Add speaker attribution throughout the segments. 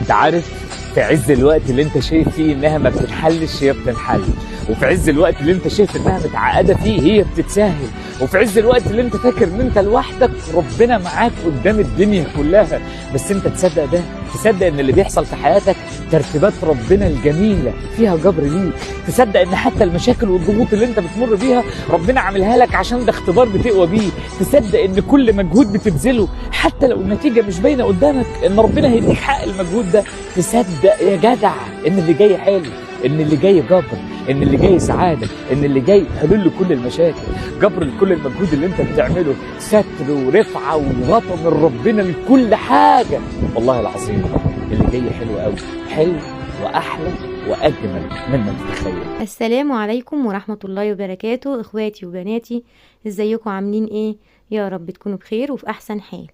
Speaker 1: انت عارف، في عز الوقت اللي انت شايف فيه انها ما بتتحلش هي بتنحل، وفي عز الوقت اللي انت شايف انها متعقده فيه هي بتتسهل، وفي عز الوقت اللي انت فاكر ان انت لوحدك ربنا معاك قدام الدنيا كلها. بس انت تصدق ده، تصدق ان اللي بيحصل في حياتك ترتيبات ربنا الجميله فيها جبر ليك، تصدق ان حتى المشاكل والضغوط اللي انت بتمر بيها ربنا عاملها لك عشان ده اختبار بتقوى بيه، تصدق ان كل مجهود بتبذله حتى لو النتيجه مش باينه قدامك ان ربنا هيديك حق المجهود ده، تصدق يا جدع ان اللي جاي حلو، ان اللي جاي جبر، ان اللي جاي سعاده، ان اللي جاي حلول لكل المشاكل، جبر لكل المجهود اللي انت بتعمله، ستر ورفعه وغطى من ربنا لكل حاجه. والله العظيم اللي جاي حلو قوي، حلو واحلى واجمل مما تتخيل.
Speaker 2: السلام عليكم ورحمة الله وبركاته، اخواتي وبناتي، ازيكم عاملين ايه؟ يا رب تكونوا بخير وفي احسن حال.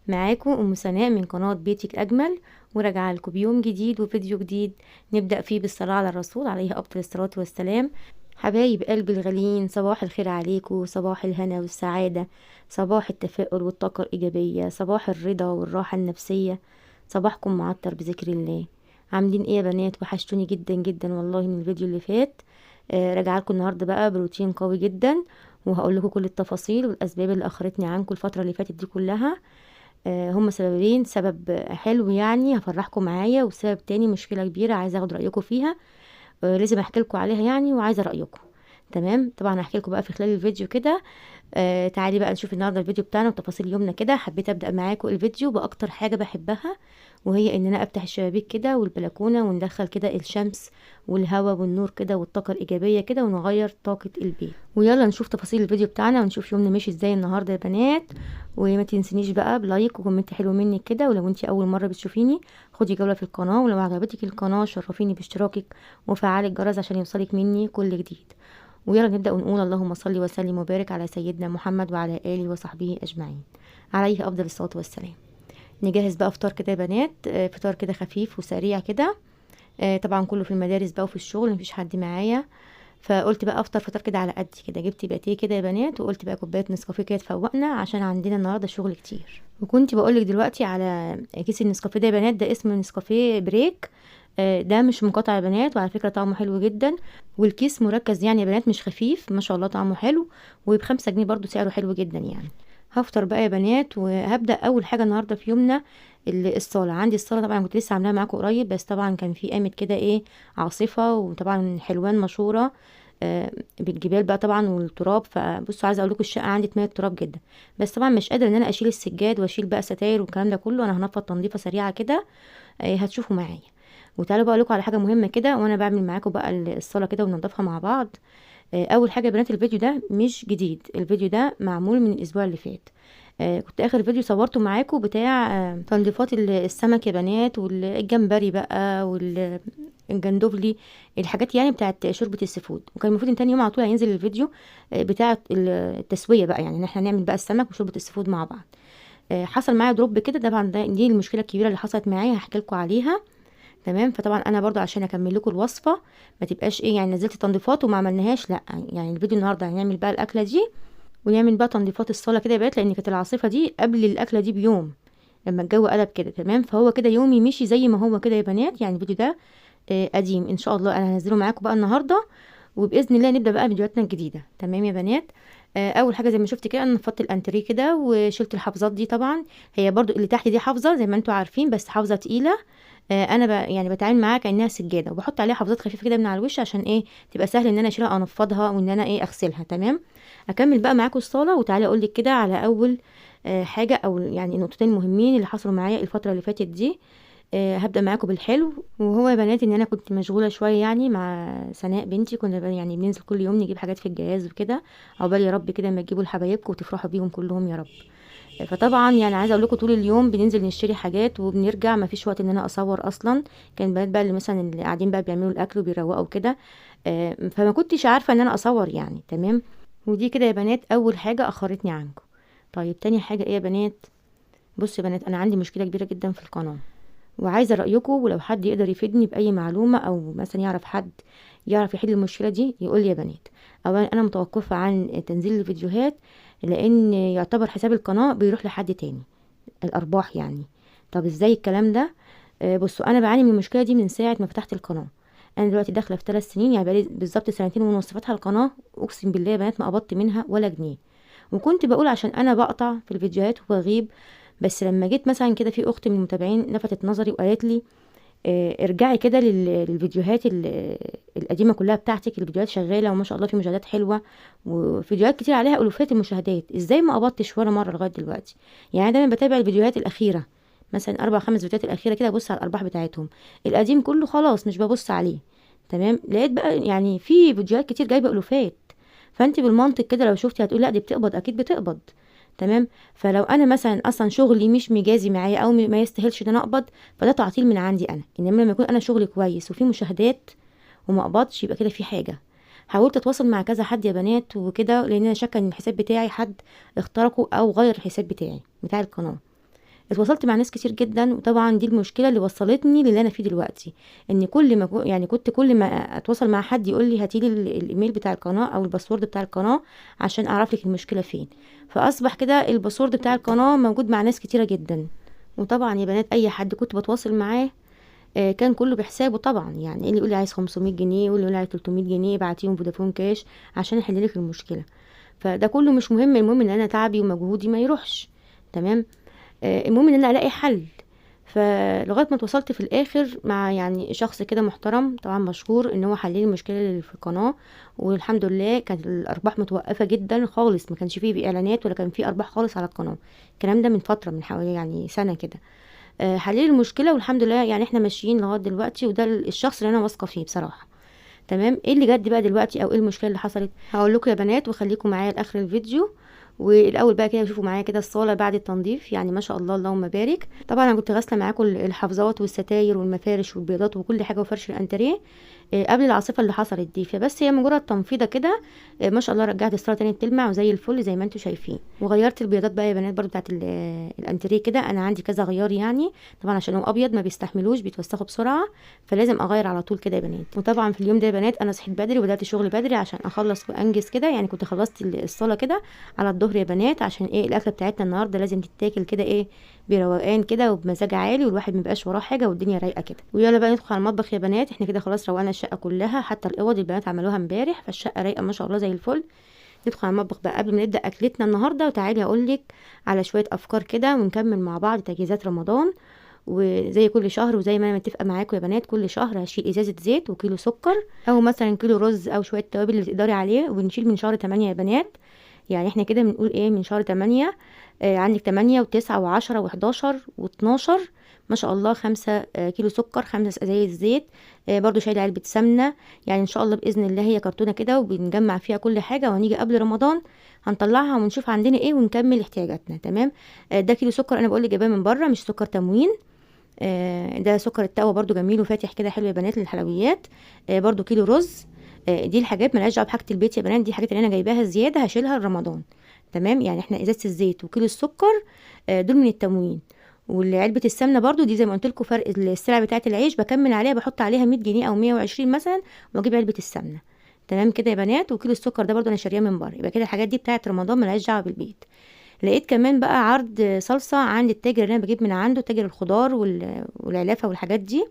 Speaker 2: معاكم ام سناء من قناة بيتك اجمل، وراجعه لكم بيوم جديد وفيديو جديد نبدأ فيه بالصلاة على الرسول عليه افضل الصلاة والسلام. حبايب قلبي الغاليين، صباح الخير عليكم، صباح الهنا والسعادة، صباح التفاؤل والطاقة الإيجابية، صباح الرضا والراحة النفسية، صباحكم معطر بذكر الله. عاملين ايه يا بنات؟ وحشتوني جدا جدا والله من الفيديو اللي فات. راجعه لكم النهارده بقى بروتين قوي جدا، وهقول لكم كل التفاصيل والاسباب اللي اخرتني عنكم الفتره اللي فاتت دي كلها. هم سببين، سبب حلو يعني هفرحكم معايا، وسبب تاني مشكله كبيره عايزه اخد رايكم فيها. لازم احكي لكم عليها يعني، وعايزه رايكم. تمام، طبعا هحكي لكم بقى في خلال الفيديو كده. تعالي بقى نشوف النهارده الفيديو بتاعنا وتفاصيل يومنا كده. حبيت ابدا معاكم الفيديو باكتر حاجه بحبها، وهي ان انا افتح الشبابيك كده والبلكونه وندخل كده الشمس والهواء والنور كده والطاقه الايجابيه كده، ونغير طاقه البيت. ويلا نشوف تفاصيل الفيديو بتاعنا ونشوف يومنا ماشي ازاي النهارده يا بنات. وما تنسنيش بقى بلايك وكومنت حلو منك كده، ولو انتي اول مره بتشوفيني خدي جوله في القناه، ولو عجبتك القناه شرفيني باشتراكك وفعلي الجرس عشان يوصلك مني كل جديد. ويلا نبدأ ونقول اللهم صل وسلم وبارك على سيدنا محمد وعلى آله وصحبه أجمعين عليه أفضل الصلاة والسلام. نجهز بقى فطار كده يا بنات، فطار كده خفيف وسريع كده. طبعا كله في المدارس بقى وفي الشغل، مفيش حد معايا، فقلت بقى افطر فطار كده على قدي كده. جبت باتيه كده يا بنات، وقلت بقى كوبايه نسكافيه كده تفوقنا عشان عندنا النهارده شغل كتير. وكنت بقولك دلوقتي على كيس النسكافيه ده يا بنات، ده اسمه نسكافيه بريك. ده مش مقاطع يا بنات، وعلى فكره طعمه حلو جدا، والكيس مركز يعني يا بنات، مش خفيف، ما شاء الله طعمه حلو، وب5 جنيه برضو، سعره حلو جدا يعني. هفطر بقى يا بنات، وهبدا اول حاجه النهارده في يومنا الصاله. عندي الصاله طبعا كنت لسه عاملاها معاكم قريب، بس طبعا كان في قامت كده ايه عاصفه، وطبعا حلوان مشهوره بالجبال بقى طبعا والتراب. فبصوا عايزه اقول لكم الشقه عندي اتملت تراب جدا، بس طبعا مش قادره ان انا اشيل السجاد واشيل بقى ستاير والكلام ده كله. انا هنفض تنظيفه سريعه كده، هتشوفوا معايا. وتعالوا بقى لكم على حاجه مهمه كده وانا بعمل معاكم بقى الصاله كده وننضفها مع بعض. اول حاجه يا بنات، الفيديو ده مش جديد، الفيديو ده معمول من الاسبوع اللي فات. كنت اخر فيديو صورته معاكم بتاع تنظيفات السمك يا بنات، والجمبري بقى والجندوفلي، الحاجات يعني بتاعت شوربه السفود. وكان المفروض ان تاني يوم على طول هينزل الفيديو بتاع التسويه بقى، يعني ان احنا نعمل بقى السمك وشوربه السفود مع بعض. حصل معايا دروب كده طبعا، دي المشكله الكبيره اللي حصلت معايا، هحكي لكم عليها. تمام، فطبعا انا برضو عشان اكمل لكم الوصفه ما تبقاش ايه يعني نزلت تنظيفات وما عملناهاش، لا يعني الفيديو النهارده هنعمل بقى الاكله دي، ونعمل بقى تنظيفات الصاله كده يا بنات، لان كانت العاصفه دي قبل الاكله دي بيوم لما الجو قلب كده. تمام، فهو كده يومي مشي زي ما هو كده يا بنات. يعني الفيديو ده قديم، ان شاء الله انا هنزله معاكم بقى النهارده، وباذن الله نبدا بقى فيديوهاتنا الجديده. تمام يا بنات. اول حاجه زي ما شفت كده، انا نفضت الانتريه كده وشلت الحافظات دي. طبعا هي برضو اللي تحت دي حافظه زي ما انتم عارفين، بس حافظه تقيله. انا يعني بتعامل معاها كانها سجاده، وبحط عليها حافظات خفيفه كده من على الوش عشان ايه تبقى سهل ان انا اشيلها انفضها وان انا ايه اغسلها. تمام، اكمل بقى معاكم الصاله، وتعالى اقول لك كده على اول حاجه، او يعني نقطتين مهمين اللي حصلوا معايا الفتره اللي فاتت دي. هبدا معاكم بالحلو، وهو يا بنات ان انا كنت مشغوله شويه يعني مع سناء بنتي. كنا يعني بننزل كل يوم نجيب حاجات في الجهاز وكده، عقبال يا رب كده ما تجيبوا لحبايبكم وتفرحوا بيهم كلهم يا رب. فطبعا يعني عايزه اقول لكم طول اليوم بننزل نشتري حاجات وبنرجع، ما فيش وقت ان انا اصور اصلا. كان بنات بقى اللي مثلا اللي قاعدين بقى بيعملوا الاكل وبيروقوا كده، فما كنتش عارفه ان انا اصور يعني. تمام، ودي كده يا بنات اول حاجه اخرتني عنكم. طيب تاني حاجه ايه يا بنات؟ بصوا يا بنات، انا عندي مشكله كبيره جدا في القناه، وعايزه رايكم، ولو حد يقدر يفيدني باي معلومه، او مثلا يعرف حد يعرف يحل المشكله دي يقول لي يا بنات. اولا انا متوقفه عن تنزيل الفيديوهات، لان يعتبر حساب القناه بيروح لحد تاني، الارباح يعني. طب ازاي الكلام ده؟ بصوا انا بعاني من المشكله دي من ساعه ما فتحت القناه. انا دلوقتي داخله في 3 سنين، يعني بقالي بالظبط 2.5 سنين فاتحه القناه. اقسم بالله يا بنات ما قبضت منها ولا جنيه. وكنت بقول عشان انا بقطع في الفيديوهات وبغيب. بس لما جيت مثلا كده في اخت من المتابعين لفتت نظري وقالت لي ارجعي كده للفيديوهات القديمه كلها بتاعتك. الفيديوهات شغاله وما شاء الله في مشاهدات حلوه، وفيديوهات كتير عليها الوفات المشاهدات. ازاي ما قبضتش ولا مره لغايه دلوقتي؟ يعني دايما بتابع الفيديوهات الاخيره، مثلا 4 5 فيديوهات الاخيره كده، ابص على الارباح بتاعتهم. القديم كله خلاص مش ببص عليه. تمام. لقيت بقى يعني في فيديوهات كتير جايبه الوفات. فانت بالمنطق كده لو شفتي هتقولي لا دي بتقبض، اكيد بتقبض. تمام. فلو انا مثلا اصلا شغلي مش مجازي معايا او ما يستاهلش ان انا اقبض، فده تعطيل من عندي انا. انما لما يكون انا شغلي كويس وفي مشاهدات وما اقبضش، يبقى كده في حاجه. حاولت اتواصل مع كذا حد يا بنات وكده، لان انا شاكه ان الحساب بتاعي حد اخترقه او غير الحساب بتاعي بتاع القناه. اتواصلت مع ناس كتير جدا، وطبعا دي المشكله اللي وصلتني للي انا فيه دلوقتي. ان كل ما يعني كنت كل ما اتواصل مع حد يقول لي هاتيلي الايميل بتاع القناه او الباسورد بتاع القناه عشان اعرف لك المشكله فين. فاصبح كده الباسورد بتاع القناه موجود مع ناس كتيره جدا. وطبعا يا بنات اي حد كنت بتواصل معاه كان كله بحسابه طبعا. يعني اللي يقول لي عايز 500 جنيه واللي يقول لي عايز 300 جنيه ابعتيهم فودافون كاش عشان احل لك المشكله. فده كله مش مهم، المهم ان انا تعبي ومجهودي ما يروحش. تمام. المهم ان انا الاقي حل. فلغايه ما اتوصلت في الاخر مع يعني شخص كده محترم طبعا مشهور ان هو حل لي المشكله اللي في القناه. والحمد لله كانت الارباح متوقفه جدا خالص، ما كانش فيه اعلانات ولا كان فيه ارباح خالص على القناه. الكلام ده من فتره، من حوالي يعني سنه كده. حل لي المشكله والحمد لله، يعني احنا ماشيين لغايه دلوقتي، وده الشخص اللي انا واثقه فيه بصراحه. تمام. ايه اللي جد بقى دلوقتي او ايه المشكله اللي حصلت؟ هقول لكم يا بنات، وخليكم معايا لاخر الفيديو. والاول بقى كده شوفوا معايا كده الصاله بعد التنظيف، يعني ما شاء الله اللهم بارك. طبعا انا كنت غاسله معاكم الحفاظات والستاير والمفارش والبيضات وكل حاجه وفرش الانتريه قبل العاصفه اللي حصلت دي. فبس هي مجرد تنفيضه كده ما شاء الله رجعت الصاله تاني بتلمع وزي الفل زي ما انتم شايفين. وغيرت البيضات بقى يا بنات برضو بتاعت الانتريه كده. انا عندي كذا غيار يعني، طبعا عشان هو ابيض ما بيستحملوش بيتوسخوا بسرعه، فلازم اغير على طول كده يا بنات. وطبعا في اليوم ده يا بنات انا صحيت بدري وبدات شغل بدري عشان اخلص وانجز كده. يعني كنت خلصت الصاله كده على الظهر يا بنات، عشان ايه الاكله بتاعتنا النهارده لازم تتاكل كده ايه بروقان كده وبمزاج عالي، والواحد مبقاش وراه حاجه والدنيا رايقه كده. ويلا بقى ندخل على المطبخ يا بنات. احنا كده خلاص روقنا الشقه كلها، حتى الاوض البنات عملوها امبارح، فالشقه رايقه ما شاء الله زي الفل. ندخل على المطبخ بقى قبل ما نبدا اكلتنا النهارده. وتعالي اقول لك على شويه افكار كده ونكمل مع بعض تجهيزات رمضان. وزي كل شهر وزي ما انا متفقه معاكم يا بنات، كل شهر هشيل ازازه زيت وكيلو سكر او مثلا كيلو رز او شويه توابل اللي تقدري عليه. وبنشيل من شهر 8 يا بنات. يعني احنا كده بنقول ايه من شهر 8. عندك 8 و9 و10 و11 و12 ما شاء الله. 5 كيلو سكر، 5 ازايز زيت، برضو شايله علبه سمنه. يعني ان شاء الله باذن الله هي كرتونه كده وبنجمع فيها كل حاجه، وهنيجي قبل رمضان هنطلعها ونشوف عندنا ايه ونكمل احتياجاتنا. تمام. ده كيلو سكر انا بقول لك جايباه من بره مش سكر تموين. ده سكر التقوى برضو جميل وفاتح كده حلو يا بنات للحلويات. برضو كيلو رز. دي الحاجات مالهاش دعوه بحاجه البيت يا بنات، دي حاجات اللي انا جايباها زياده هشيلها لرمضان. تمام. يعني احنا ازازه الزيت وكيلو السكر دول من التموين. وعلبه السمنه برضو دي زي ما قلت لكم فرق السلعه بتاعه العيش بكمل عليها، بحط عليها 100 جنيه او 120 مثلا واجيب علبه السمنه. تمام كده يا بنات. وكيلو السكر ده برضو انا شارياه من بره. يبقى كده الحاجات دي بتاعه رمضان مالهاش دعوه بالبيت. لقيت كمان بقى عرض صلصه عند التاجر اللي انا بجيب من عنده، تاجر الخضار والعلافه والحاجات دي.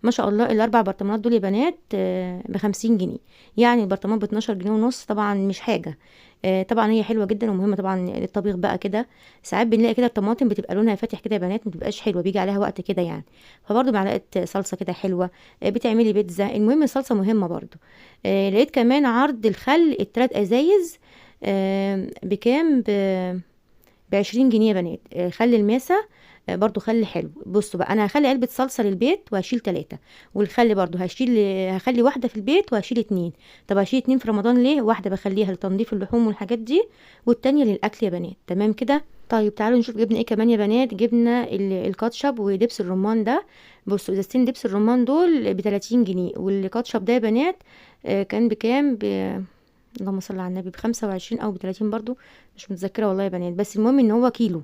Speaker 2: ما شاء الله الاربع برطمانات دول يا بنات ب50 جنيه. يعني البرطمان ب12 جنيه ونص، طبعا مش حاجه. طبعا هي حلوه جدا ومهمه طبعا للطبيخ بقى كده. ساعات بنلاقي كده الطماطم بتبقى لونها فاتح كده يا بنات ما بتبقاش حلوه، بيجي عليها وقت كده يعني. فبرضه معلقه صلصه كده حلوه. بتعملي بيتزا، المهم الصلصه مهمه برضه. لقيت كمان عرض الخل ال3 ازايز بكام ب20 جنيه يا بنات. خل الماسة برضو خل حلو. بصوا بقى انا هخلي علبة صلصة للبيت وهشيل 3، والخل برضو هخلي واحدة في البيت وهشيل 2. طب هشيل 2 في رمضان ليه؟ واحدة بخليها لتنظيف اللحوم والحاجات دي، والتانية للأكل يا بنات. تمام كده. طيب تعالوا نشوف جبنا ايه كمان يا بنات. جبنا الكاتشب ودبس الرمان ده. بصوا ازازتين دبس الرمان دول ب30 جنيه، والكاتشب ده يا بنات كان بكام اللهم صل على النبي ب25 او ب30 برضو مش متذكره والله يا بنات. بس المهم ان هو كيلو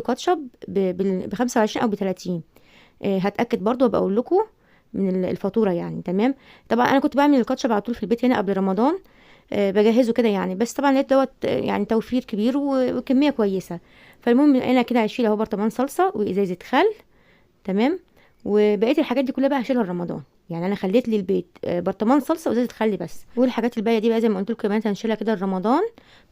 Speaker 2: كاتشب ب25 او ب30. هتاكد برضو وابقى اقول لكم من الفاتوره يعني. تمام. طبعا انا كنت بعمل الكاتشب على طول في البيت هنا قبل رمضان. بجهزه كده يعني. بس طبعا لقيت دوت يعني توفير كبير وكميه كويسه. فالمهم انا كده هشيل اهو برطمان صلصه وازازه خل. تمام. وبقيه الحاجات دي كلها بقى هشيلها لرمضان. يعني انا خليت لي البيت برطمان صلصه وازازه خل بس، والحاجات الباقيه دي بقى زي ما قلت لكم كمان هنشيلها كده لرمضان،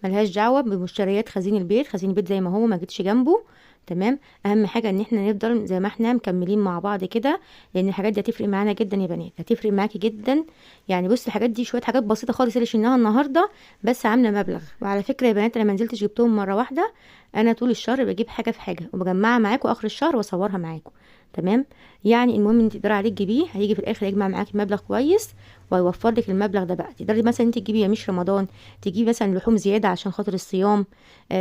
Speaker 2: ملهاش دعوه بمشتريات خزين البيت. خزين البيت زي ما هو، ما جيتش جنبه. تمام. اهم حاجه ان احنا نفضل زي ما احنا مكملين مع بعض كده، لان الحاجات دي هتفرق معانا جدا يا بنات، هتفرق معاكي جدا. يعني بص الحاجات دي شويه حاجات بسيطه خالص اللي شلناها النهارده، بس عامله مبلغ. وعلى فكره يا بنات انا ما نزلتش جبتهم مره واحده، انا طول الشهر بجيب حاجه في حاجه وبجمعها معاكم اخر الشهر واصورها معاكم. تمام. يعني المهم ان تقدري عليه تجيبيه، هيجي في الاخر يجمع معاكي مبلغ كويس وهيوفر لك المبلغ ده. بقى تقدري مثلا انت تجيبي يا مش رمضان، تجيبي مثلا لحوم زياده عشان خاطر الصيام،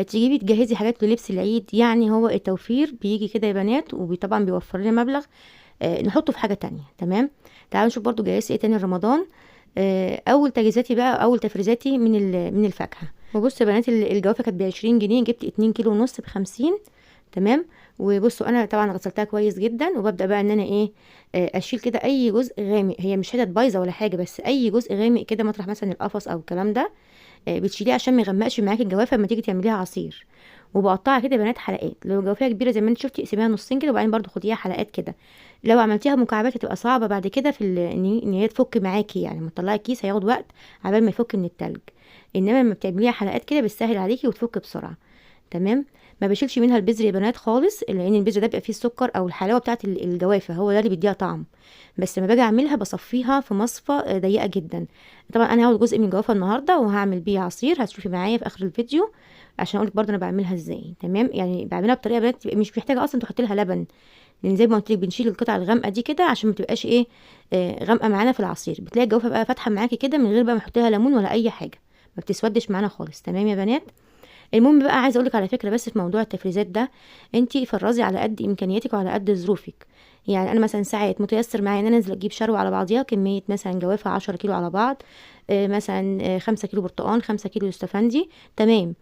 Speaker 2: تجيبي تجهزي حاجات للبس العيد. يعني هو التوفير بيجي كده يا بنات، وطبعا بيوفر لنا مبلغ نحطه في حاجه تانية. تمام. تعالوا نشوف برضو جهزت ايه تاني رمضان. اول تجهيزاتي بقى، اول تفريزاتي من الفاكهه. وبصوا يا بنات الجوافه كانت ب20 جنيه، جبت 2 كيلو ونص ب50. تمام. وبصوا انا طبعا غسلتها كويس جدا، وببدا بقى ان انا ايه اشيل كده اي جزء غامق، هي مش حتت بايظه ولا حاجه، بس اي جزء غامق كده مطرح مثلا القفص او الكلام ده بتشيليه عشان ما يغمقش معاكي الجوافه لما تيجي تعمليها عصير. وبقطعها كده يا بنات حلقات، لو جوافه كبيره زي ما انت شفتي اقسميها نصين كده، وبعدين برضو خديها حلقات كده. لو عملتيها مكعبات هتبقى صعبه بعد كده في ان هي تفك معاكي، يعني لما تطلعي الكيس هياخد وقت عبال ما يفك من التلج. انما لما بتعمليها حلقات كده بتسهل عليكي وتفك بسرعه. تمام. ما بشيلش منها البذر يا بنات خالص، لان البذر ده بيبقى فيه السكر او الحلاوه بتاعه الجوافه، هو ده اللي بيديها طعم. بس لما باجي اعملها بصفيها في مصفى ضيقه جدا. طبعا انا هاخد جزء من الجوافه النهارده وهعمل بيه عصير، هتشوفي معايا في اخر الفيديو عشان اقولك برضه انا بعملها ازاي. تمام. يعني بعملها بطريقه يا بنات مش محتاجه اصلا تحطي لها لبن، لان زي ما قلت لك بنشيل القطع الغامقه دي كده عشان ما تبقاش ايه غامقه معانا في العصير. بتلاقي الجوافه بقى فاتحه معاكي كده من غير بقى ما نحط لها ليمون ولا اي حاجه، ما بتسودش معانا خالص. تمام يا بنات. المهم بقى عايزه اقولك على فكره بس في موضوع التفريزات ده، انتي فرزي على قد امكانياتك وعلى قد ظروفك. يعني انا مثلا ساعات متيسر معايا ان انا انزل اجيب شروه على بعضيها، كميه مثلا جوافه 10 كيلو على بعض، مثلا 5 كيلو برتقان، 5 كيلو استفندي. تمام.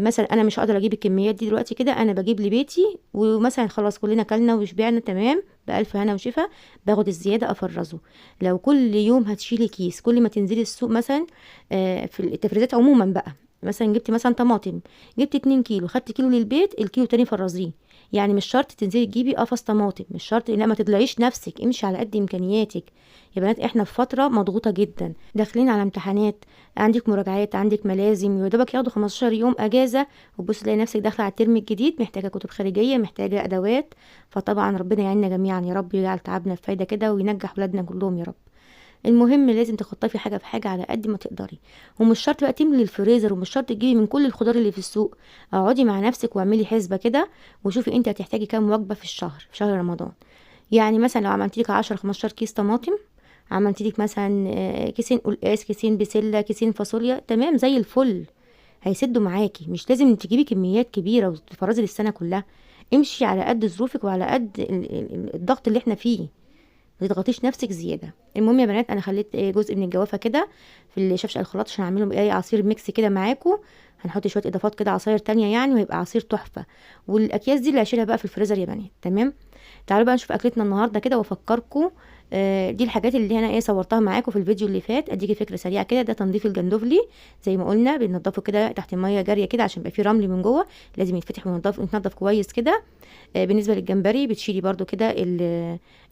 Speaker 2: مثلا انا مش هقدر اجيب الكميات دي دلوقتي كده، انا بجيب لبيتي ومثلا خلاص كلنا كلنا وشبعنا تمام بألف هنا وشفا، باخد الزياده افرزه. لو كل يوم هتشيلي كيس، كل ما تنزلي السوق مثلا في التفريزات عموما بقى، مثلا جبتي مثلا طماطم، جبتي 2 كيلو، خدتي كيلو للبيت، الكيلو تاني فرزيه. يعني مش شرط تنزلي تجيبي قفص طماطم، مش شرط، لا ما تضلعيش نفسك، امشي على قد امكانياتك. يا بنات احنا في فتره مضغوطه جدا، داخلين على امتحانات، عندك مراجعات، عندك ملازم، يا دوبك ياخدوا 15 يوم اجازه، وبص تلاقي نفسك داخله على الترم الجديد، محتاجه كتب خارجيه، محتاجه ادوات. فطبعا ربنا يعيننا جميعا يا رب، يجعل تعبنا في فايده كده وينجح ولادنا كلهم يا رب. المهم لازم تخطفي حاجه في حاجه على قد ما تقدري، ومش شرط بقى تملي الفريزر، ومش شرط تجيبي من كل الخضار اللي في السوق. اقعدي مع نفسك واعملي حسبه كده، وشوفي انت هتحتاجي كام وجبه في الشهر، في شهر رمضان. يعني مثلا لو عملتي لك 10 15 كيس طماطم، عملتي لك مثلا كيسين قلقاس، كيسين بسله، كيسين فاصوليا، تمام زي الفل، هيسدوا معاكي. مش لازم تجيبي كميات كبيره وتفرزي للسنه كلها، امشي على قد ظروفك وعلى قد الضغط اللي احنا فيه، ما تضغطيش نفسك زياده. المهم يا بنات انا خليت جزء من الجوافه كده في الشفشه الخلاط عشان اعمله ايه عصير ميكس كده معاكم. هنحط شويه اضافات كده عصاير تانية يعني، ويبقى عصير تحفه. والاكياس دي اللي هشيلها بقى في الفريزر يا بنات. تمام. تعالوا بقى نشوف اكلتنا النهارده كده وافكركم. دي الحاجات اللي انا صورتها معاكم في الفيديو اللي فات، اديكي فكره سريعه كده. ده تنظيف الجندوفلي، زي ما قلنا بننضفه كده تحت الميه جاريه كده عشان يبقى فيه رمل من جوه، لازم يتفتح ويتنضف كويس كده. بالنسبه للجمبري بتشيلي برده كده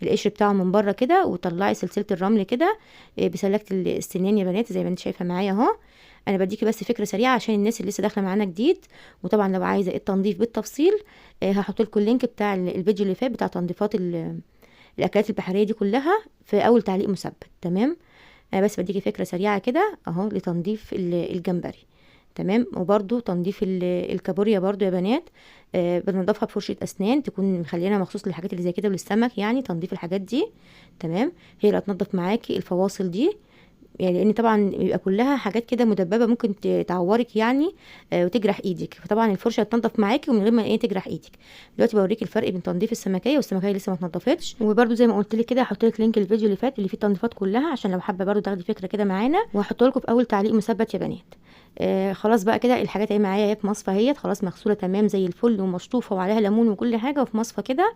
Speaker 2: القشر بتاعه من بره كده، وطلعي سلسله الرمل كده بسلكه السنان يا بنات زي ما انت شايفه معايا اهو. انا بديكي بس فكره سريعه عشان الناس اللي لسه داخله معانا جديد. وطبعا لو عايزه التنظيف بالتفصيل هحط لكم اللينك بتاع الفيديو اللي فات بتاع تنظيفات الاكلات البحريه دي كلها في اول تعليق مثبت. تمام. بس بديكي فكره سريعه كده اهو لتنظيف الجمبري. تمام. وبرده تنظيف الكابوريا برده يا بنات بنضفها بفرشه اسنان تكون مخلينا مخصوص للحاجات اللي زي كده وللسمك، يعني تنظيف الحاجات دي. تمام. هي اللي هتنضف معاكي الفواصل دي، يعني لان طبعا بيبقى كلها حاجات كده مدببه ممكن تعورك يعني وتجرح ايدك، فطبعا الفرشه هتنضف معاكي ومن غير ما تجرح ايدك. دلوقتي بوريك الفرق بين تنظيف السمكيه والسمكيه لسه ما اتنضفتش. وبرده زي ما قلت لك كده هحط لك لينك الفيديو اللي فات اللي فيه التنظيفات كلها عشان لو حابه برده تاخدي فكره كده معانا، وهحط لكم في اول تعليق مثبت يا بنات. خلاص بقى كده الحاجات اهي معايا في مصفى اهيت، خلاص مغسوله تمام زي الفل ومشطوفه وعليها ليمون وكل حاجه وفي مصفى كده.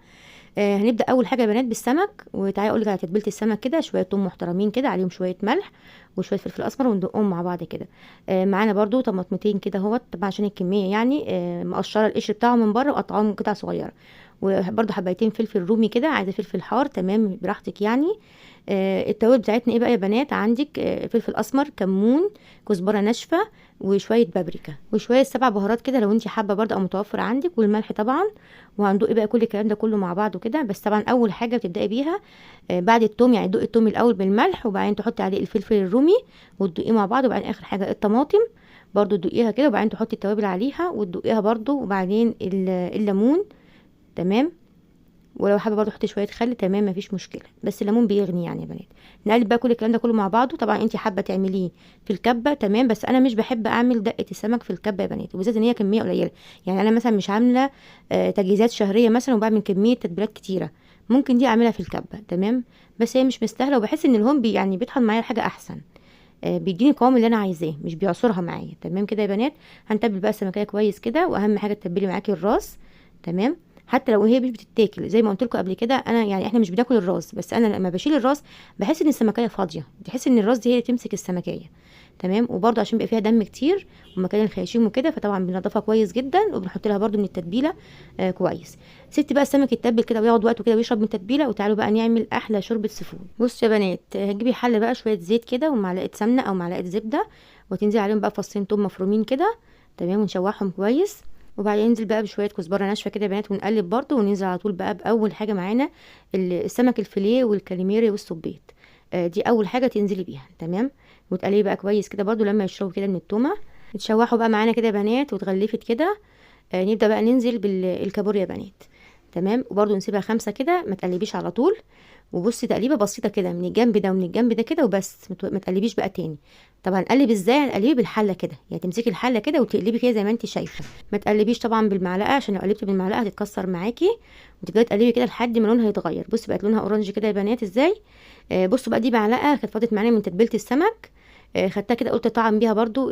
Speaker 2: هنبدا اول حاجه يا بنات بالسمك. وتعالي اقول لك على تتبيله السمك كده، شويه توم محترمين كده عليهم شويه ملح وشويه فلفل اسمر وندقهم مع بعض كده. معانا برده طماطمتين كده اهوت طبعا عشان الكميه يعني، مقشره القشر بتاعه من بره وقطعهم قطع صغيره، وبرده حبايتين فلفل رومي كده، عايزه فلفل حار تمام براحتك يعني. التوابل بتاعتنا ايه بقى يا بنات؟ عندك فلفل اسمر، كمون، كزبره ناشفه، وشويه بابريكا، وشويه 7 بهارات كده لو انت حابه برده او متوفر عندك، والملح طبعا. وهندوق بقى كل الكلام ده كله مع بعضه كده. بس طبعا اول حاجه بتبداي بيها بعد التوم، يعني تدوقي التوم الاول بالملح، وبعدين تحطي عليه الفلفل الرومي وتدوقيه مع بعض، وبعدين اخر حاجه الطماطم برضو تدوقيها كده، وبعدين تحطي التوابل عليها وتدوقيها برضو، وبعدين الليمون تمام. ولو حابه برضو تحطي شويه خل تمام مفيش مشكله، بس الليمون بيغني يعني يا بنات. نقلب بقى كل الكلام ده كله مع بعضه. طبعا انت حابه تعمليه في الكبه تمام، بس انا مش بحب اعمل دقه السمك في الكبه يا بنات، وبالذات ان هي كميه قليله. يعني انا مثلا مش عامله تجهيزات شهريه مثلا وبعمل كميه تتبيلات كتيره، ممكن دي اعملها في الكبه تمام. بس هي مش مستاهله، وبحس ان الهون يعني بيطحن معايا حاجه احسن، بيديني القوام اللي انا عايزاه، مش بيعصرها معايا تمام كده يا بنات. هنتبل بقى السمكيه كويس كده، واهم حاجه تتبلي معاكي الراس تمام. حتى لو هي مش بتتاكل زي ما قلت لكم قبل كده، انا يعني احنا مش بناكل الراس، بس انا لما بشيل الراس بحس ان السمكيه فاضيه، تحس ان الراس دي هي اللي تمسك السمكيه تمام. وبرده عشان بيبقى فيها دم كتير ومكان الخياشيم وكده، فطبعا بنضفها كويس جدا وبنحط لها برده من التتبيله كويس. سبت بقى السمك يتبل كده وياخد وقته كده ويشرب من التتبيله، وتعالوا بقى نعمل احلى شوربه سيفود. بصوا يا بنات، هتجيبي حله بقى شويه زيت كده ومعلقه سمنه او معلقه زبده، وتنزلي عليهم بقى فصين توم مفرومين كده تمام، ونشوحهم كويس. وبعدين ننزل بقى بشويه كزبره ناشفه كده يا بنات، ونقلب برده، وننزل على طول بقى باول حاجه معانا السمك الفيليه والكاليماري والسبيط. دي اول حاجه تنزلي بيها تمام. وتقلبي بقى كويس كده برده لما يشربوا كده من التومه، تشوحوا بقى معانا كده يا بنات وتغلفت كده. نبدا بقى ننزل بالكابوريا يا بنات تمام، وبرده نسيبها 5 كده، ما تقلبيش على طول. وبصي تقليبه بسيطه كده من الجنب ده ومن الجنب ده كده وبس، ما تقلبيش بقى تاني. طبعا نقلب ازاي؟ نقلبي بالحله كده، يعني تمسكي الحله كده وتقلبي كده زي ما انت شايفه، ما تقلبيش طبعا بالمعلقه، عشان لو قلبتي بالمعلقه هتتكسر معاكي. وتبداي تقلبي كده لحد ما لونها يتغير. بصي بقت لونها اورنج كده يا بنات ازاي. بصوا بقى، دي معلقه كانت فاضت معانا من تتبيله السمك، خدتها كده قلت اطعم بيها برضو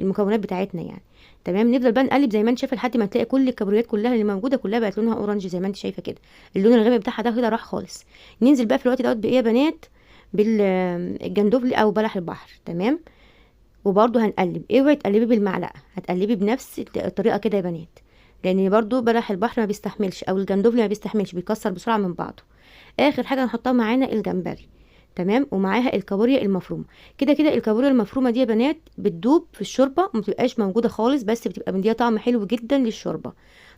Speaker 2: المكونات بتاعتنا يعني تمام. نفضل بقى نقلب زي ما انت شايفه لحد ما تلاقي كل الكابوريات كلها اللي موجوده كلها بقت لونها اورنج زي ما انت شايفه كده، اللون الغامق بتاعها ده كده راح خالص. ننزل بقى في الوقت دوت بايه يا بنات؟ بالجندوفلي او بلح البحر تمام. وبرده هنقلب، اوعي تقلبي بالمعلقه، هتقلبي بنفس الطريقه كده يا بنات، لان برده بلح البحر ما بيستحملش او الجندوفلي ما بيستحملش، بيكسر بسرعه من بعضه. اخر حاجه هنحطها معانا الجمبري تمام، ومعاها الكابوريا المفرومه. كده كده الكابوريا المفرومه دي يا بنات بتدوب في الشوربه وما بتبقاش موجوده خالص، بس بتبقى مديها طعم حلو جدا للشوربه.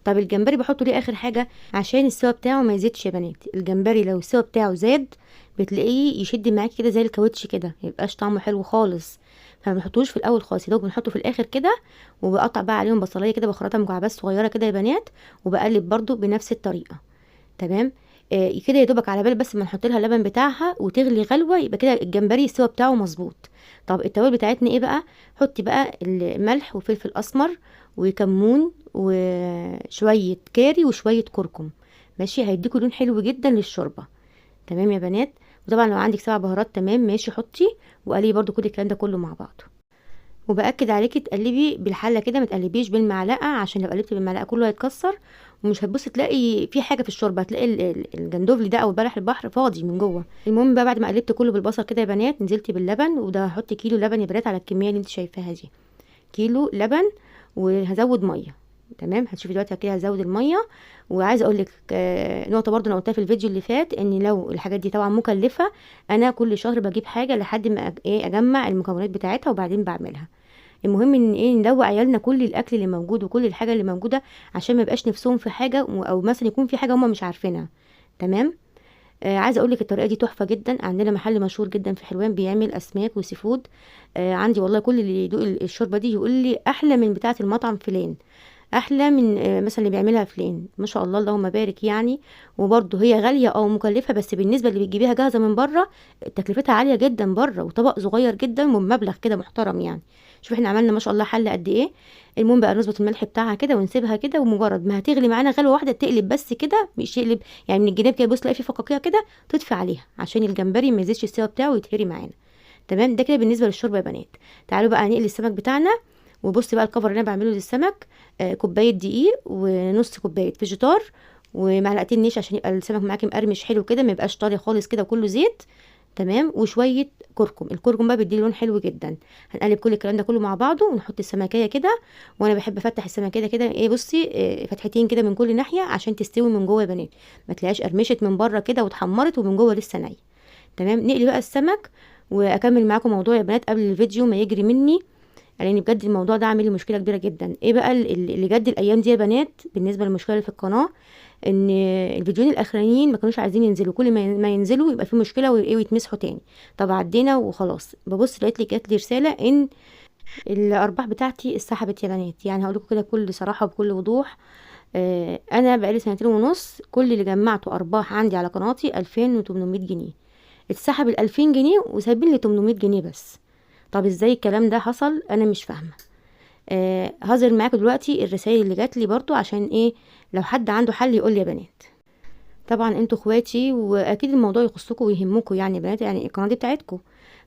Speaker 2: طب الجمبري بحطه ليه اخر حاجه؟ عشان السوا بتاعه ما يزيدش يا بنات. الجمبري لو السوا بتاعه زاد بتلاقيه يشد معاكي كده زي الكاوتش كده، ما يبقاش طعمه حلو خالص. فما بنحطوش في الاول خالص، يا بنحطه في الاخر كده. وبقطع بقى عليهم بصلايه كده بخرطها مكعبات صغيره كده يا بنات، وبقلب برده بنفس الطريقه تمام. كده يا دوبك على بال بس ما نحط لها اللبن بتاعها وتغلي غلوه، يبقى كده الجمبري السوا بتاعه مظبوط. طب التوابل بتاعتنا ايه بقى؟ حطي بقى الملح وفلفل اسمر وكمون وشويه كاري وشويه كركم ماشي، هيديكوا لون حلو جدا للشوربه تمام يا بنات. وطبعا لو عندك 7 بهارات تمام ماشي حطي، وقلي برده كل الكلام ده كله مع بعضه. وباكد عليكي تقلبي بالحله كده، ما تقلبيش بالمعلقه، عشان لو قلبتي بالمعلقه كله هيتكسر ومش هتبصي تلاقي في حاجه في الشوربه، هتلاقي الجندوفلي ده او بلح البحر فاضي من جوه. المهم بقى بعد ما قلبت كله بالبصل كده يا بنات، نزلت باللبن، وده هحط كيلو لبن يا بنات على الكميه اللي انت شايفاها دي، كيلو لبن. وهزود ميه تمام، هتشوفي دلوقتي كده هزود الميه. وعايزه اقول لك نقطه برضو انا قلتها في الفيديو اللي فات، ان لو الحاجات دي طبعا مكلفه، انا كل شهر بجيب حاجه لحد ما اجمع المكونات بتاعتها وبعدين بعملها. المهم ان ندوق عيالنا كل الاكل اللي موجود وكل الحاجه اللي موجوده، عشان ما يبقاش نفسهم في حاجه، او مثلا يكون في حاجه هم مش عارفينها تمام. عايزه اقول لك الطريقه دي تحفه جدا. عندنا محل مشهور جدا في حلوان بيعمل اسماك وسي فود، عندي والله كل اللي يدوق الشوربه دي يقول لي احلى من بتاعه المطعم فلان، احلى من مثلا اللي بيعملها فلان، ما شاء الله اللهم بارك يعني. وبرده هي غاليه او مكلفه، بس بالنسبه اللي بتجيبيها جاهزه من بره تكلفتها عاليه جدا بره، وطبق صغير جدا ومبلغ كده محترم يعني. شوف احنا عملنا ما شاء الله حله قد ايه. المهم بقى نظبط الملح بتاعها كده ونسيبها كده، ومجرد ما هتغلي معانا غلوه واحده تقلب بس كده، مش يقلب يعني من الجناب كده، بص تلاقي في فقاقيع كده، تطفي عليها عشان الجمبري ما يزيدش السوا بتاعه ويتهري معانا تمام. ده كده بالنسبه للشوربه يا بنات. تعالوا بقى نقلي السمك بتاعنا. وبصي بقى الكفر اللي انا بعمله للسمك، كوبايه دقيق ونص كوبايه فيجيتار ومعلقتين نشا، عشان يبقى السمك معاكي مقرمش حلو كده، ما يبقاش طري خالص كده وكله زيت تمام، وشويه كركم. الكركم بقى بيدي لون حلو جدا. هنقلب كل الكلام ده كله مع بعضه ونحط السمكيه كده. وانا بحب افتح السمكيه كده ايه، بصي فتحتين كده من كل ناحيه عشان تستوي من جوه يا بنات، ما تلاقيهاش قرمشت من بره كده واتحمرت ومن جوه لسه نيه. تمام، نقلي بقى السمك واكمل معاكم موضوع يا بنات قبل الفيديو ما يجري مني، لان بجد الموضوع ده عامل لي مشكله كبيره جدا. ايه بقى اللي جد الايام دي يا بنات بالنسبه للمشكله اللي في القناه، ان الفيديوهين الاخرانيين ما كانوش عايزين ينزلوا، كل ما ينزلوا يبقى في مشكله ويتمسحوا تاني. طب عدينا وخلاص، ببص لقيت لي جات لي رساله ان الارباح بتاعتي اتسحبت يا بنات. يعني هقول لكم كده بكل صراحه وبكل وضوح، انا بقالي 2.5 سنين كل اللي جمعته ارباح عندي على قناتي 2800 جنيه. اتسحب ال 2000 جنيه وسايبين لي 800 جنيه بس. طب ازاي الكلام ده حصل؟ انا مش فاهمه. هظهر معاكم دلوقتي الرسائل اللي جات لي برضو، عشان ايه لو حد عنده حل يقول لي يا بنات. طبعا انتوا اخواتي واكيد الموضوع يخصكم ويهمكم يعني يا بنات، يعني القناه دي بتاعتكم.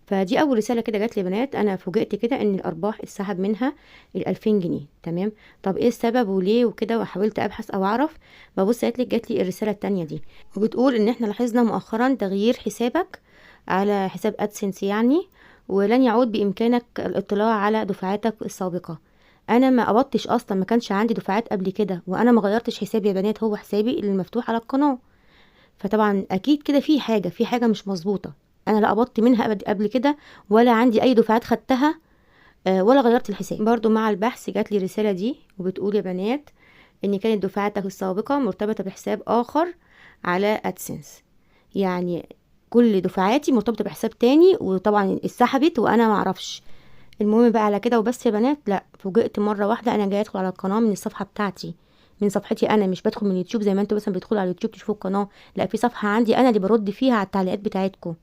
Speaker 2: فدي اول رساله كده جات لي يا بنات. انا فوجئت كده ان الارباح اتسحب منها ال 2000 جنيه. تمام، طب ايه السبب وليه وكده، وحاولت ابحث او اعرف. ببص جات لي الرساله التانية دي، وبتقول ان احنا لاحظنا مؤخرا تغيير حسابك على حساب ادسنس يعني، ولن يعود بامكانك الاطلاع على دفعاتك السابقه. انا ما قبضتش اصلا، ما كانش عندي دفعات قبل كده، وانا ما غيرتش حسابي يا بنات، هو حسابي اللي مفتوح على القناه. فطبعا اكيد كده في حاجه مش مظبوطه. انا لا قبضت منها قبل كده، ولا عندي اي دفعات خدتها، ولا غيرت الحساب. برضو مع البحث جات لي الرساله دي وبتقول يا بنات ان كانت دفعاتك السابقه مرتبطه بحساب اخر على ادسنس. يعني كل دفعاتي مرتبطه بحساب تاني، وطبعا اتسحبت وانا ما اعرفش. المهم بقى على كده وبس يا بنات؟ لا، فوجئت مره واحده انا جايه ادخل على القناه من الصفحه بتاعتي، من صفحتي انا، مش بدخل من اليوتيوب زي ما انتوا مثلا بتدخلوا على اليوتيوب تشوفوا القناه. لا، في صفحه عندي انا اللي برد فيها على التعليقات بتاعتكم.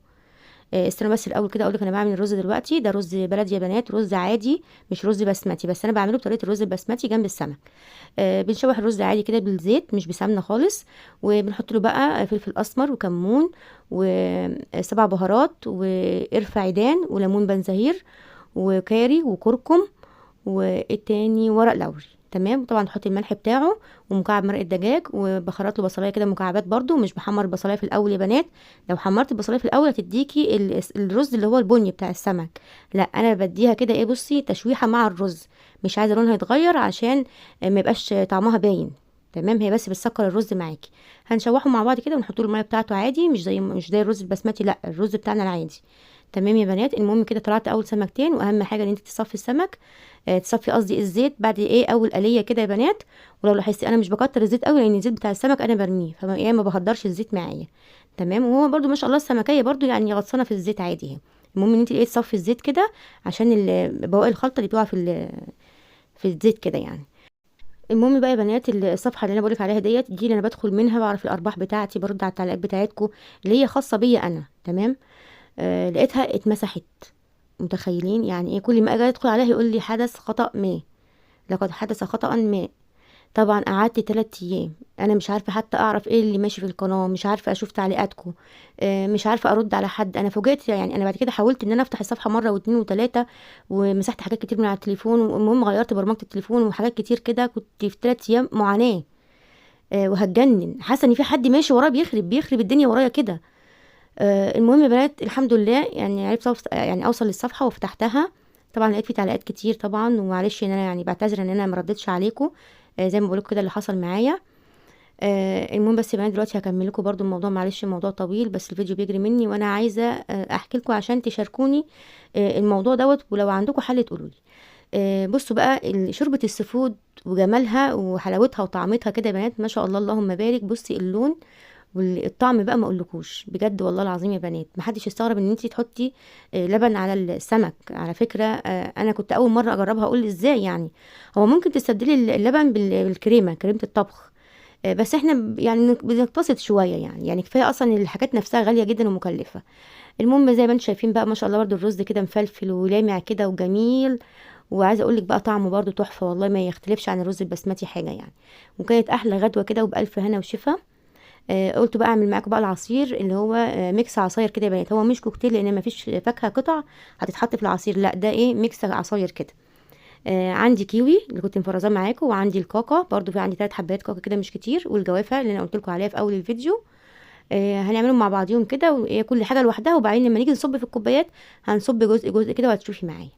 Speaker 2: استنى بس الاول كده اقول لك انا بعمل الرز دلوقتي. ده رز بلدي يا بنات، رز عادي مش رز بسمتي، بس انا بعمله بطريقه الرز البسمتي جنب السمك. بنشوح الرز عادي كده بالزيت مش بسمنه خالص، وبنحط له بقى فلفل اسمر وكمون وسبع بهارات وقرفه عيدان وليمون بنزهير وكاري وكركم والتاني ورق لوري. تمام، طبعا تحطي الملح بتاعه ومكعب مرق الدجاج، وبخرط له بصلايه كده مكعبات برضو، مش بحمر البصلايه في الاول يا بنات. لو حمرت البصلايه في الاول هتديكي الرز اللي هو البني بتاع السمك. لا، انا بديها كده ايه، بصي تشويحه مع الرز، مش عايزه لونها يتغير عشان ما يبقاش طعمها باين. تمام، هي بس بتسكر الرز معاكي. هنشوحه مع بعض كده ونحط له الميه بتاعته عادي، مش زي الرز البسمتي، لا الرز بتاعنا العادي. تمام يا بنات، المهم كده طلعت اول سمكتين، واهم حاجه ان انت تصفي السمك، تصفي قصدي الزيت بعد ايه اول قليه كده يا بنات. ولو لاحظتي انا مش بكتر الزيت قوي، لان الزيت بتاع السمك انا برميه، فما ايه ما بهدرش الزيت معايا. تمام، وهو برضو ما شاء الله السمكيه برضو يعني غطسانه في الزيت عادي اهي. المهم ان انت ايه تصفي الزيت كده عشان بواقي الخلطه اللي بتقع في الزيت كده يعني. المهم بقى يا بنات، الصفحه اللي انا بقولك عليها دي اللي انا بدخل منها بعرف الارباح بتاعتي، برد على التعليقات بتاعتكم اللي هي خاصه بيا انا. تمام، لقيتها اتمسحت. متخيلين يعني ايه؟ كل ما اجي ادخل عليها يقول لي حدث خطأ ما، لقد حدث خطأ ما. طبعا قعدت 3 ايام انا مش عارفه حتى اعرف ايه اللي ماشي في القناه، مش عارفه اشوف تعليقاتكم، مش عارفه ارد على حد. انا فوجئت يعني، انا بعد كده حاولت ان انا افتح الصفحه مره واثنين وثلاثه، ومسحت حاجات كتير من على التليفون، والمهم غيرت برمجه التليفون وحاجات كتير كده. كنت في 3 ايام معاناه، وهتجنن، حاسه ان في حد ماشي ورايا بيخرب الدنيا ورايا كده. المهم يا بنات الحمد لله يعني عرفت يعني اوصل للصفحه وفتحتها. طبعا لقيت في تعليقات كتير طبعا، ومعلش ان انا يعني بعتذر ان انا ما ردتش عليكم، زي ما بقولك كده اللي حصل معايا. المهم بس يا بنات دلوقتي هكمل لكم برضو الموضوع، معلش الموضوع طويل بس الفيديو بيجري مني، وانا عايزه احكي لكم عشان تشاركوني الموضوع دوت، ولو عندكم حل تقولوا لي. بصوا بقى شوربه السفود وجمالها وحلاوتها وطعمتها كده يا بنات، ما شاء الله اللهم بارك. بصي اللون والطعم بقى ما اقولكوش بجد والله العظيم يا بنات. محدش يستغرب ان انتي تحطي لبن على السمك. على فكره انا كنت اول مره اجربها اقول ازاي يعني. هو ممكن تستبدلي اللبن بالكريمه، كريمه الطبخ، بس احنا يعني بنقتصد شويه يعني كفايه اصلا الحاجات نفسها غاليه جدا ومكلفه. المهم زي ما انتم شايفين بقى ما شاء الله برده الرز كده مفلفل ولامع كده وجميل، وعايزه اقول لك بقى طعمه برده تحفه والله، ما يختلفش عن الرز البسمتي حاجه يعني. وكانت احلى غدوه كده وبالف هنا وشفا. قلت بقى اعمل معاكم بقى العصير اللي هو ميكس عصاير كده يا بنات. هو مش كوكتيل لان ما فيش فاكهه قطع هتتحط في العصير، لا ده ايه ميكس عصاير كده. عندي كيوي اللي كنت مفرزاه معاكم، وعندي الكاكا برضو، في عندي 3 حبات كاكا كده مش كتير، والجوافه اللي انا قلت لكم عليها في اول الفيديو. هنعملهم مع بعضيهم كده، وهي كل حاجه لوحدها، وبعدين لما نيجي نصب في الكوبايات هنصب جزء جزء كده وهتشوفي معايا،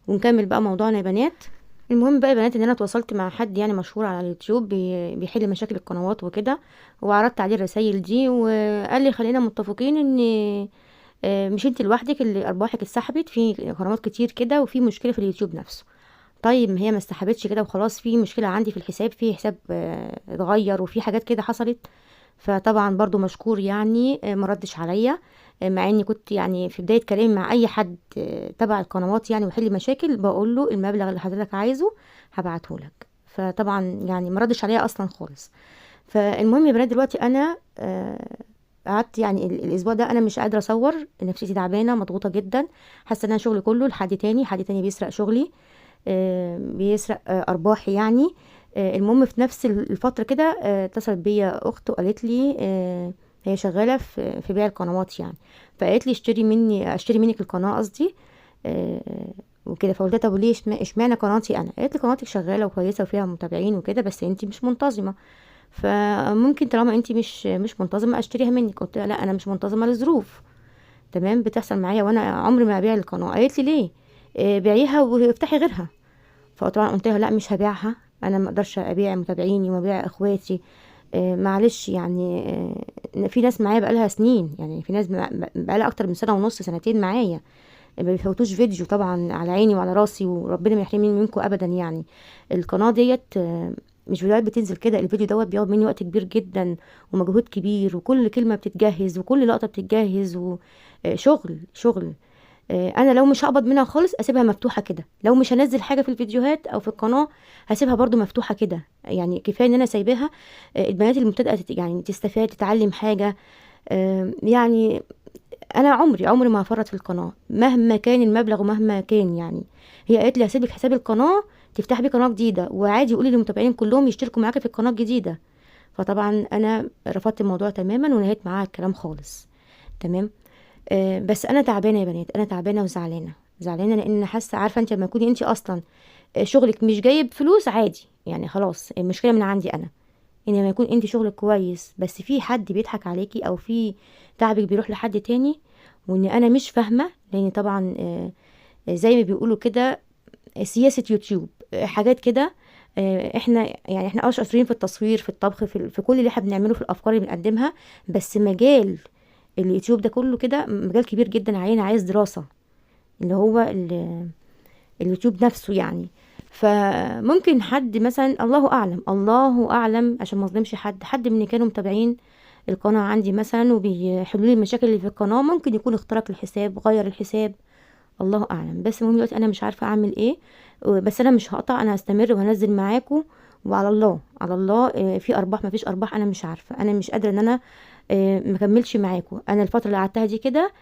Speaker 2: ونكمل بقى موضوعنا يا بنات. المهم بقى يا بنات ان انا اتواصلت مع حد يعني مشهور على اليوتيوب بيحل مشاكل القنوات وكده، وعرضت عليه الرسائل دي، وقال لي خلينا متفقين ان مش انت لوحدك اللي ارباحك اتسحبت، في قنوات كتير كده وفي مشكله في اليوتيوب نفسه. طيب ما هي ما استحبتش كده وخلاص، في مشكله عندي في الحساب، في حساب اتغير وفي حاجات كده حصلت. فطبعا برضو مشكور يعني، ما ردش عليا، مع اني كنت يعني في بدايه كلامي مع اي حد تبع القنوات يعني ويحل مشاكل بقول له المبلغ اللي حضرتك عايزه هبعته لك. فطبعا يعني ما ردش عليا اصلا خالص. فالمهم يا بنات دلوقتي انا قعدت يعني الاسبوع ده انا مش قادره اصور، نفسيتي تعبانه مضغوطه جدا، حاسه ان انا شغلي كله لحد تاني، حد تاني بيسرق شغلي، بيسرق ارباحي يعني. المهم في نفس الفتره كده اتصلت بيا اخت وقالت لي هي شغاله في بيع القنوات يعني، فقالت لي اشتري منك القناه قصدي وكده. فقلت لها طب ليه اشمعنى قناتي انا؟ قالت لي قناتك شغاله وكويسه وفيها متابعين وكده، بس انت مش منتظمه، فممكن طالما انت مش منتظمه اشتريها منك. قلت لها لا انا مش منتظمه لظروف تمام بتحصل معايا، وانا عمري ما ابيع القناه. قالت لي ليه؟ بيعيها وافتحي غيرها. فطبعا قلت لها لا مش هبيعها، انا ما اقدرش ابيع متابعيني وابيع اخواتي، معلش يعني في ناس معايا بقالها سنين، يعني في ناس بقالها اكتر من سنه ونص سنتين معايا، ما بيفوتوش فيديو، طبعا على عيني وعلى راسي وربنا ما يحرمني منكم ابدا يعني. القناه ديت مش فيديوهات بتنزل كده، الفيديو دوت بياخد مني وقت كبير جدا ومجهود كبير، وكل كلمه بتتجهز وكل لقطه بتتجهز وشغل شغل. انا لو مش هقبض منها خالص اسيبها مفتوحه كده، لو مش هنزل حاجه في الفيديوهات او في القناه هسيبها برضو مفتوحه كده، يعني كفايه ان انا سايباها البنات المبتدئه يعني تستفاد تتعلم حاجه. يعني انا عمري ما هفرط في القناه مهما كان المبلغ ومهما كان يعني. هي قالت لي هسيبك حساب القناه تفتح بيه قناه جديده، وعادي قولي للمتابعين كلهم يشتركوا معاكي في القناه الجديده. فطبعا انا رفضت الموضوع تماما ونهيت معاها الكلام خالص تمام. بس انا تعبانه يا بنات، انا تعبانه وزعلانه، زعلانه لان حاسه، عارفه انت لما تكوني انت اصلا شغلك مش جايب فلوس عادي يعني خلاص المشكله من عندي انا، ان لما يكون انت شغلك كويس بس في حد بيضحك عليكي او في تعبك بيروح لحد تاني، وان انا مش فاهمه، لان طبعا زي ما بيقولوا كده سياسه يوتيوب حاجات كده. احنا يعني احنا شاطرين في التصوير في الطبخ في كل اللي احنا بنعمله في الافكار اللي بنقدمها، بس مجال اليوتيوب ده كله كده مجال كبير جدا علينا، عايز دراسة اللي هو اليوتيوب نفسه يعني. فممكن حد مثلا الله اعلم الله اعلم عشان ما اظلمش حد من اللي كانوا متابعين القناة عندي مثلا وبيحلوا لي المشاكل اللي في القناة، ممكن يكون اخترق الحساب غير الحساب، الله اعلم. بس المهم دلوقتي انا مش عارفة اعمل ايه، بس انا مش هقطع، انا هستمر وهنزل معاكم، وعلى الله على الله في ارباح ما فيش ارباح انا مش عارفة، انا مش قادرة ان انا ما كملش معاكم. انا الفتره اللي قعدتها دي كده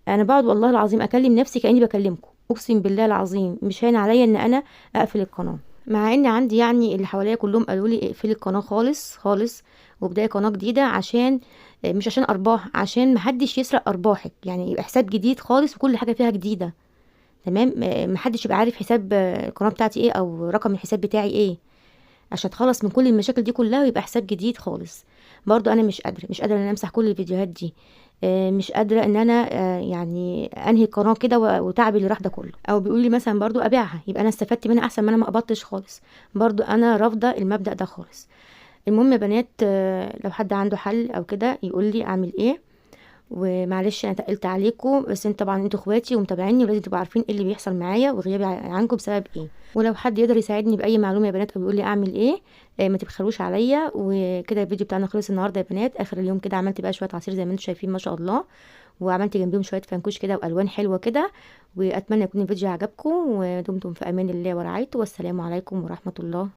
Speaker 2: انا بقعد والله العظيم اكلم نفسي كاني بكلمكم، اقسم بالله العظيم مش هين عليا ان انا اقفل القناه، مع ان عندي يعني اللي حواليا كلهم قالوا لي اقفلي القناه خالص خالص وابداي قناه جديده، عشان مش عشان ارباح، عشان محدش يسرق ارباحك، يعني يبقى حساب جديد خالص وكل حاجه فيها جديده تمام. محدش يبقى عارف حساب القناه بتاعتي ايه او رقم الحساب بتاعي ايه، عشان اتخلص من كل المشاكل دي كلها ويبقى حساب جديد خالص. برضو انا مش قادره ان انا امسح كل الفيديوهات دي، مش قادره ان انا يعني انهي القناه كده وتعبي اللي راح ده كله. او بيقول لي مثلا برضو ابيعها يبقى انا استفدت منها احسن ما انا ما قبضتش خالص، برضو انا رافضه المبدأ ده خالص. المهم يا بنات لو حد عنده حل او كده يقول لي اعمل ايه. ومعلش انا تقلت عليكم، بس انتوا طبعا انتوا اخواتي ومتابعيني ولازم تبقوا عارفين ايه اللي بيحصل معايا وغيابي عنكم بسبب ايه. ولو حد يقدر يساعدني باي معلومه يا بنات او بيقول لي اعمل ايه ما تبخلوش عليا. وكده الفيديو بتاعنا خلص النهارده يا بنات، اخر اليوم كده عملت بقى شويه عصير زي ما انتم شايفين ما شاء الله، وعملت جنبيهم شويه فنكوش كده والوان حلوه كده. واتمنى يكون الفيديو عجبكم، ودمتم في امان الله ورعايته، والسلام عليكم ورحمه الله.